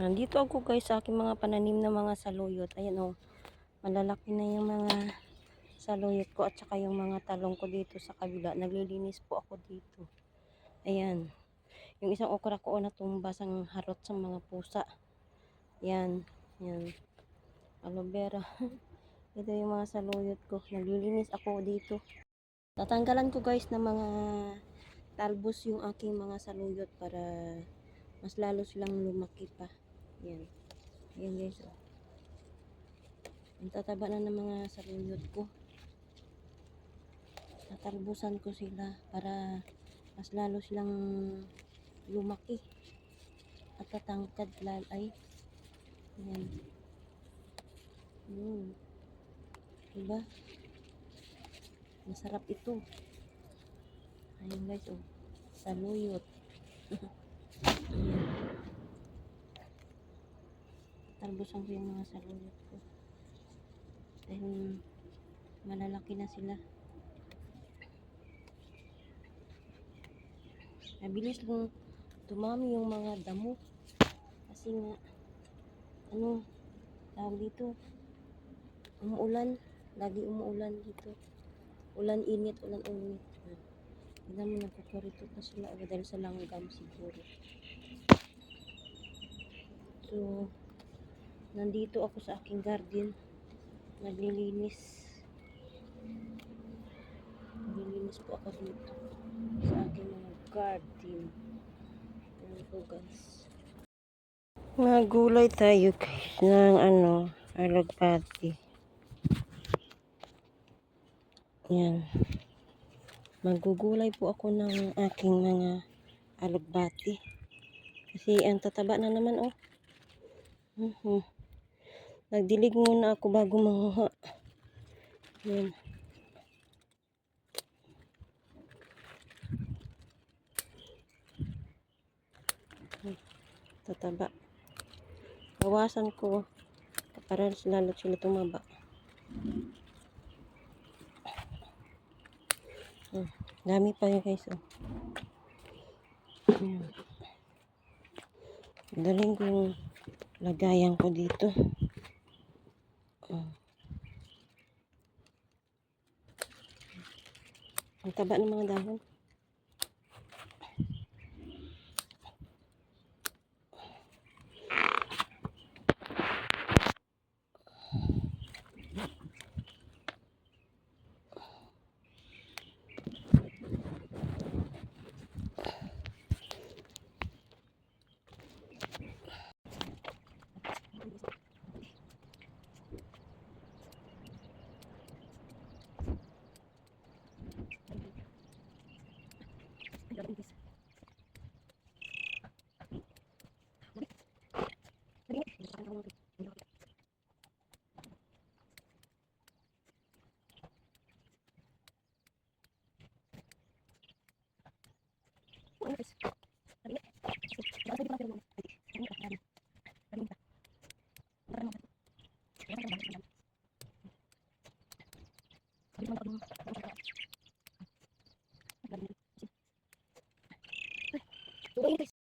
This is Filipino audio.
Nandito ako guys sa aking mga pananim na mga saluyot. Ayan o, malalaki na yung mga saluyot ko at saka yung mga talong ko dito sa kabila. Naglilinis po ako dito. Ayan. Yung isang okra ko natumbas ang harot sa mga pusa. Ayan. Ayan. Aloe vera. Ito yung mga saluyot ko. Naglilinis ako dito. Tatanggalan ko guys ng mga talbos yung aking mga saluyot para mas lalo silang lumaki pa. Ayan. Ayan guys. Oh. Ang tataba na ng mga saluyot ko. Tatalbusan ko sila para mas lalo silang lumaki at tatangkad lalay. Ayan. Diba? Masarap ito. Ayan guys, oh. Saluyot. Ayan. Talbusan ko yung mga saluyot ko. Dahil malalaki na sila. Mabilis lang dumami yung mga damo. Kasi nga, tawag dito, umuulan. Lagi umuulan dito. Ulan init, ulan init. Tignan mo, nagkukurito pa sila dahil sa langgam siguro. So, nandito ako sa aking garden. Naglilinis. Naglilinis po ako dito sa aking mga garden. Ayan po guys. Magulay tayo guys ng alagbati. Yan. Magugulay po ako ng aking mga alagbati. Kasi ang tataba na naman oh. Nagdilig muna ako bago manguha. Yan. Tataba. Bawasan ko para lalo sila tumaba. Dami pa yun guys. Oh. Daling ko yung lagayan ko dito. Ang taba ng mga dahon.